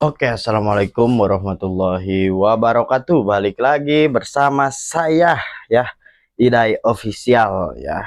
Oke, assalamualaikum warahmatullahi wabarakatuh. Balik lagi bersama saya ya, Idai Official ya.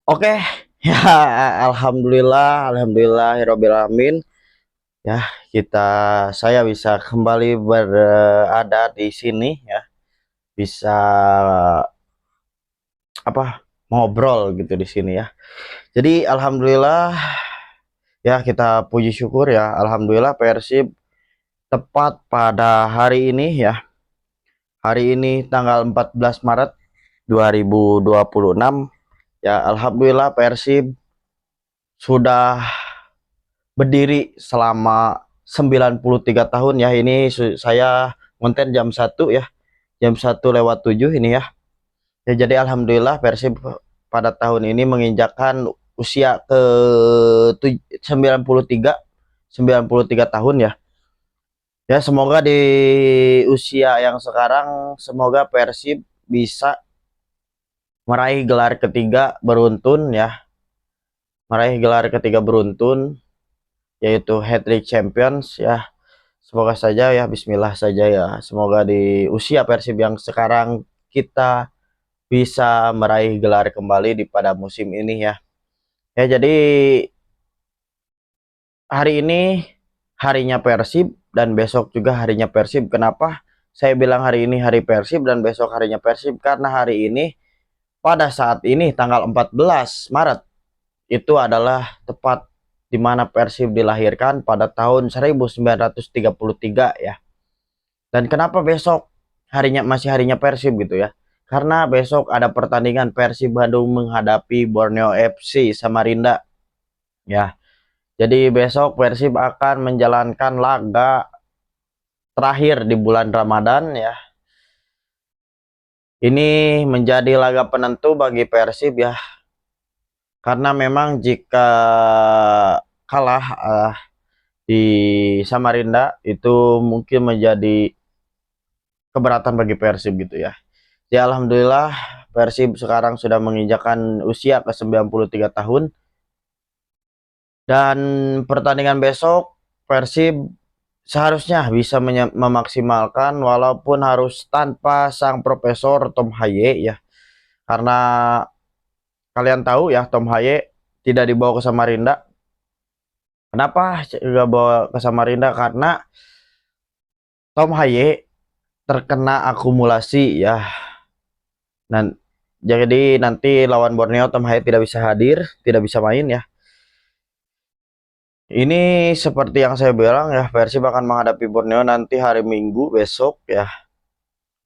Oke, ya alhamdulillah alamin ya, saya bisa kembali berada di sini ya, bisa apa ngobrol gitu di sini ya. Jadi alhamdulillah ya, kita puji syukur ya, alhamdulillah Persib tepat pada hari ini ya. Hari ini tanggal 14 Maret 2026 ya, alhamdulillah Persib sudah berdiri selama 93 tahun ya. Ini saya konten jam 1 ya, jam 1 lewat 7 ini ya. Ya, jadi alhamdulillah Persib pada tahun ini menginjakkan usia ke 93 tahun ya. Ya, semoga di usia yang sekarang, semoga Persib bisa meraih gelar ketiga beruntun ya, meraih gelar ketiga beruntun, yaitu hat-trick champions ya. Semoga saja ya, bismillah saja ya, semoga di usia Persib yang sekarang kita bisa meraih gelar kembali di pada musim ini ya. Ya, jadi hari ini harinya Persib dan besok juga harinya Persib. Kenapa saya bilang hari ini hari Persib dan besok harinya Persib? Karena hari ini, pada saat ini tanggal 14 Maret, itu adalah tepat di mana Persib dilahirkan pada tahun 1933 ya. Dan kenapa besok masih harinya Persib gitu ya? Karena besok ada pertandingan Persib Bandung menghadapi Borneo FC Samarinda ya. Jadi besok Persib akan menjalankan laga terakhir di bulan Ramadan ya. Ini menjadi laga penentu bagi Persib ya. Karena memang jika kalah di Samarinda, itu mungkin menjadi keberatan bagi Persib gitu ya. Ya, alhamdulillah Persib sekarang sudah menginjakkan usia ke 93 tahun. Dan pertandingan besok Persib seharusnya bisa memaksimalkan, walaupun harus tanpa sang Profesor Tom Haye ya. Karena kalian tahu ya, Tom Haye tidak dibawa ke Samarinda. Kenapa tidak bawa ke Samarinda? Karena Tom Haye terkena akumulasi ya. Dan jadi nanti lawan Borneo Tom Haye tidak bisa hadir, tidak bisa main ya. Ini seperti yang saya bilang ya, Persib akan menghadapi Borneo nanti hari Minggu besok ya.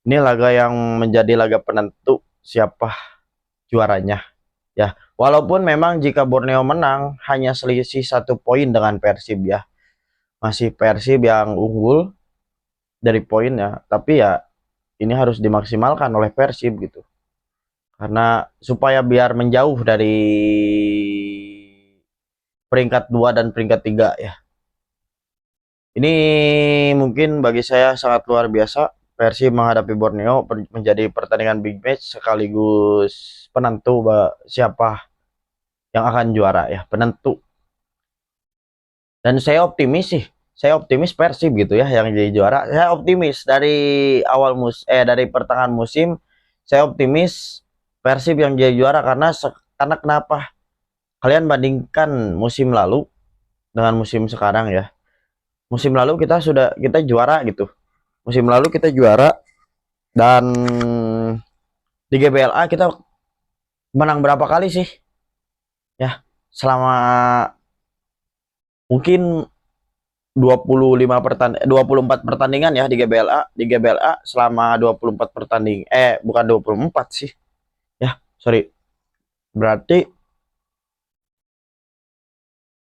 Ini laga yang menjadi laga penentu siapa juaranya ya. Walaupun memang jika Borneo menang hanya selisih 1 poin dengan Persib ya. Masih Persib yang unggul dari poinnya, tapi ya ini harus dimaksimalkan oleh Persib gitu. Karena supaya biar menjauh dari peringkat 2 dan peringkat 3 ya. Ini mungkin bagi saya sangat luar biasa. Persib menghadapi Borneo menjadi pertandingan big match sekaligus penentu siapa yang akan juara ya, penentu. Dan saya optimis sih. Saya optimis Persib gitu ya yang jadi juara. Saya optimis dari pertengahan musim saya optimis Persib yang jadi juara, karena kenapa? Kalian bandingkan musim lalu dengan musim sekarang ya. Musim lalu kita juara gitu. Musim lalu kita juara, dan di GBLA kita menang berapa kali sih? Ya, selama mungkin 24 pertandingan ya di GBLA. Di GBLA selama 24 pertandingan, bukan 24 sih. Ya, sorry. Berarti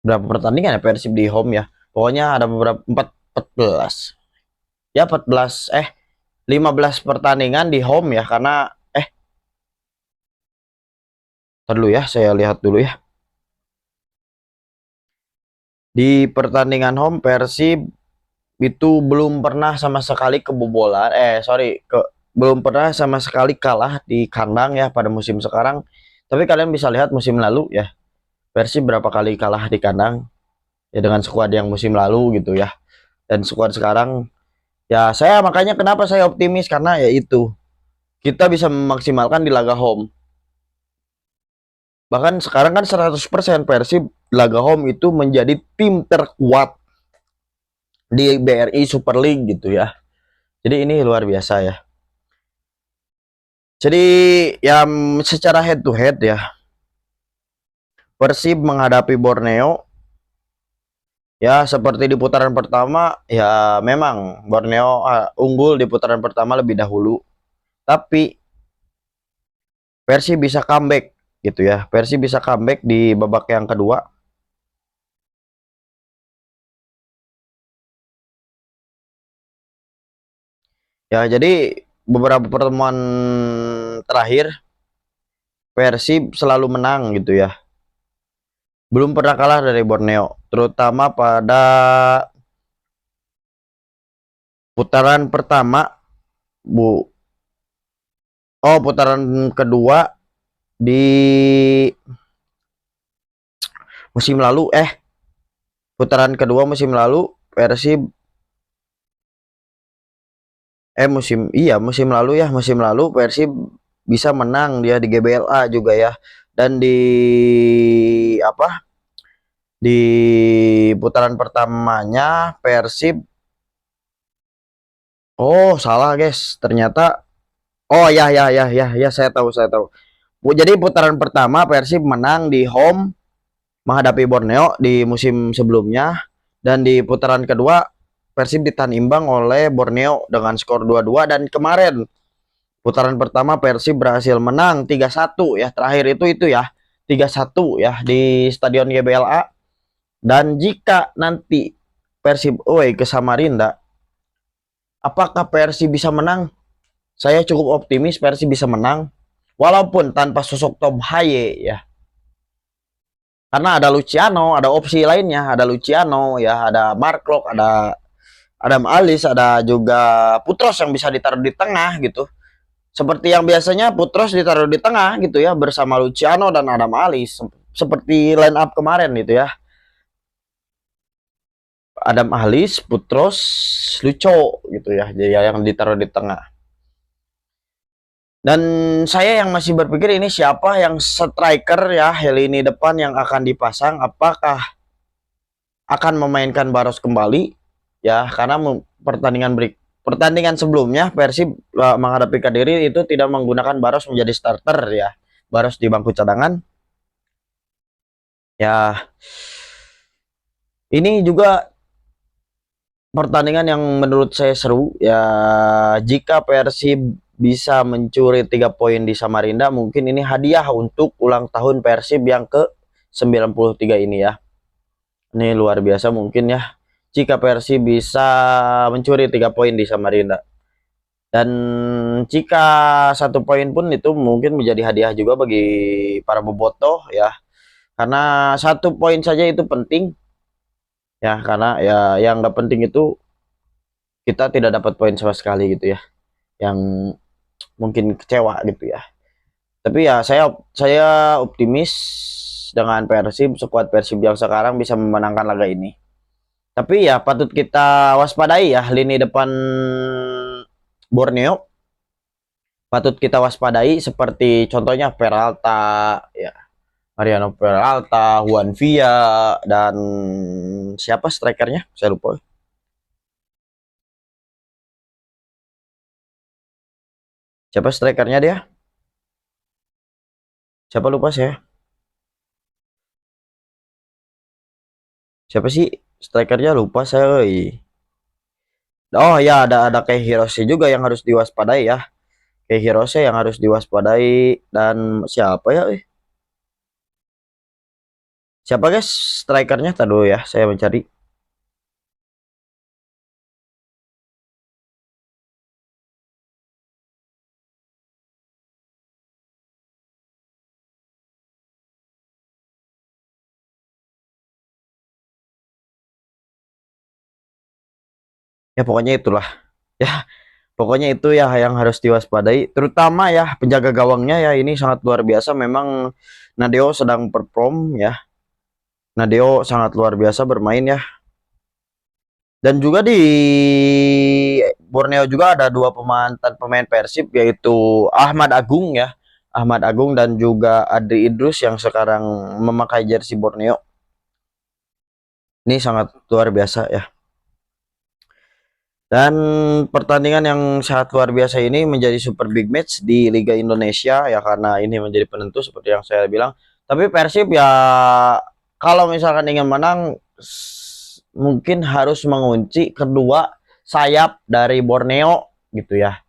berapa pertandingan ya Persib di home ya? Pokoknya ada beberapa 14. Ya, 15 pertandingan di home ya, karena ntar dulu ya, saya lihat dulu ya. Di pertandingan home Persib itu belum pernah sama sekali kebobolan, belum pernah sama sekali kalah di kandang ya pada musim sekarang. Tapi kalian bisa lihat musim lalu ya, Persib berapa kali kalah di kandang ya dengan skuad yang musim lalu gitu ya. Dan skuad sekarang ya, saya makanya kenapa saya optimis karena ya itu kita bisa memaksimalkan di laga home. Bahkan sekarang kan 100% Persib laga home itu menjadi tim terkuat di BRI Super League gitu ya. Jadi ini luar biasa ya. Jadi ya secara head to head ya, Persib menghadapi Borneo ya seperti di putaran pertama ya, memang Borneo unggul di putaran pertama lebih dahulu. Tapi Persib bisa comeback gitu ya. Persib bisa comeback di babak yang kedua. Ya, jadi beberapa pertemuan terakhir Persib selalu menang gitu ya. Belum pernah kalah dari Borneo, terutama pada putaran pertama, Bu. Oh, putaran kedua di musim lalu, putaran kedua musim lalu Persib musim lalu ya, musim lalu Persib bisa menang dia di GBLA juga ya. Dan di apa? Di putaran pertamanya Persib, oh salah guys, ternyata, oh ya ya ya ya ya, saya tahu. Jadi putaran pertama Persib menang di home menghadapi Borneo di musim sebelumnya, dan di putaran kedua Persib ditahan imbang oleh Borneo dengan skor 2-2. Dan kemarin putaran pertama Persib berhasil menang 3-1 ya, terakhir itu ya 3-1 ya di Stadion GBLA. Dan jika nanti Persib away ke Samarinda, apakah Persib bisa menang? Saya cukup optimis Persib bisa menang walaupun tanpa sosok Tom Haye ya. Karena ada Luciano, ada opsi lainnya, ada Luciano ya, ada Mark Klok, ada Adam Alis, ada juga Putros yang bisa ditaruh di tengah gitu. Seperti yang biasanya Putros ditaruh di tengah gitu ya bersama Luciano dan Adam Alis, seperti line up kemarin gitu ya. Adam Alis, Putros, Luco gitu ya. Jadi yang ditaruh di tengah. Dan saya yang masih berpikir ini siapa yang striker ya lini depan yang akan dipasang, apakah akan memainkan Baros kembali ya, karena pertandingan sebelumnya Persib menghadapi Kediri itu tidak menggunakan Baros menjadi starter ya. Baros di bangku cadangan. Ya, ini juga pertandingan yang menurut saya seru ya. Jika Persib bisa mencuri 3 poin di Samarinda, mungkin ini hadiah untuk ulang tahun Persib yang ke-93 ini ya. Ini luar biasa mungkin ya jika Persib bisa mencuri 3 poin di Samarinda. Dan jika 1 poin pun itu mungkin menjadi hadiah juga bagi para bobotoh ya. Karena 1 poin saja itu penting ya, karena ya yang nggak penting itu kita tidak dapat poin sama sekali gitu ya. Yang mungkin kecewa gitu ya. Tapi ya saya optimis dengan Persib, skuad Persib yang sekarang bisa memenangkan laga ini. Tapi ya patut kita waspadai ya lini depan Borneo, patut kita waspadai seperti contohnya Peralta ya, Mariano Peralta, Juan Villa, dan siapa strikernya? Saya lupa. Siapa strikernya dia? Siapa, lupa saya. Siapa sih strikernya, lupa saya. Euy. Oh ya, ada kayak Hirose juga yang harus diwaspadai ya. Kayak Hirose yang harus diwaspadai, dan siapa ya? Siapa guys strikernya? Tadi ya, saya mencari. Ya pokoknya itulah. Ya, pokoknya itu ya yang harus diwaspadai, terutama ya penjaga gawangnya ya ini sangat luar biasa memang. Nadeo sedang perform ya. Nadeo sangat luar biasa bermain ya. Dan juga di Borneo juga ada dua mantan pemain Persib yaitu Ahmad Agung ya. Ahmad Agung dan juga Adri Idrus yang sekarang memakai jersey Borneo. Ini sangat luar biasa ya. Dan pertandingan yang sangat luar biasa ini menjadi super big match di Liga Indonesia ya karena ini menjadi penentu seperti yang saya bilang. Tapi Persib ya kalau misalkan ingin menang mungkin harus mengunci kedua sayap dari Borneo gitu ya.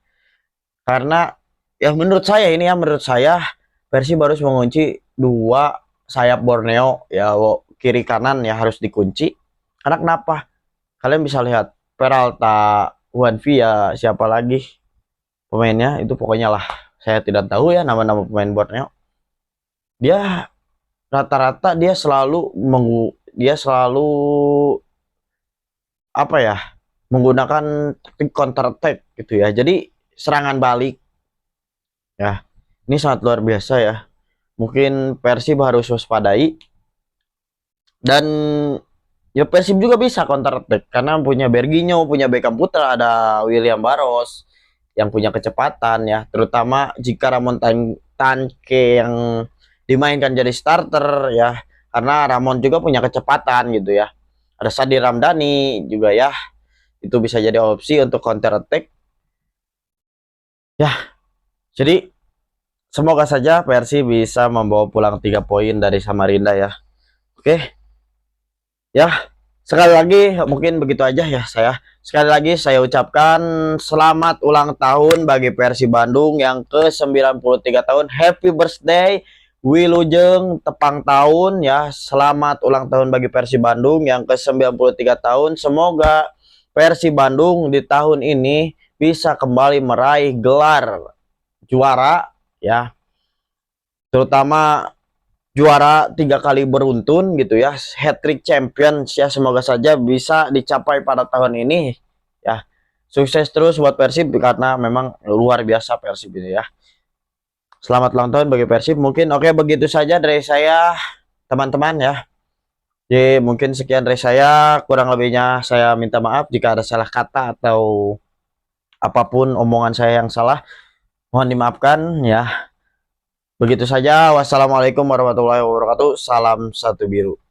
Karena ya menurut saya Persib harus mengunci dua sayap Borneo ya, kiri kanan ya harus dikunci. Karena kenapa? Kalian bisa lihat Peralta, Juan Villa, siapa lagi pemainnya itu pokoknya lah. Saya tidak tahu ya nama-nama pemain Borneo. Dia rata-rata dia selalu apa ya? Menggunakan taktik counter attack gitu ya. Jadi serangan balik ya. Ini sangat luar biasa ya. Mungkin Persib harus waspadai dan ya Persib juga bisa counter attack karena punya Berginho, punya Beckham Putra, ada William Barros yang punya kecepatan ya, terutama jika Ramon Tanke yang dimainkan jadi starter ya, karena Ramon juga punya kecepatan gitu ya. Ada Sadi Ramdhani juga ya, itu bisa jadi opsi untuk counter attack ya. Jadi semoga saja Persib bisa membawa pulang 3 poin dari Samarinda ya. Oke ya, sekali lagi mungkin begitu aja ya saya. Sekali lagi saya ucapkan selamat ulang tahun bagi Persib Bandung yang ke-93 tahun. Happy birthday Wilujeng tepang tahun ya. Selamat ulang tahun bagi Persib Bandung yang ke-93 tahun. Semoga Persib Bandung di tahun ini bisa kembali meraih gelar juara ya. Terutama juara 3 kali beruntun gitu ya, hat-trick champions ya, semoga saja bisa dicapai pada tahun ini ya. Sukses terus buat Persib karena memang luar biasa Persib ini ya. Selamat ulang tahun bagi Persib. Mungkin oke begitu saja dari saya teman-teman ya. Jadi mungkin sekian dari saya, kurang lebihnya saya minta maaf jika ada salah kata atau apapun omongan saya yang salah, mohon dimaafkan ya. Begitu saja. Wassalamualaikum warahmatullahi wabarakatuh. Salam satu biru.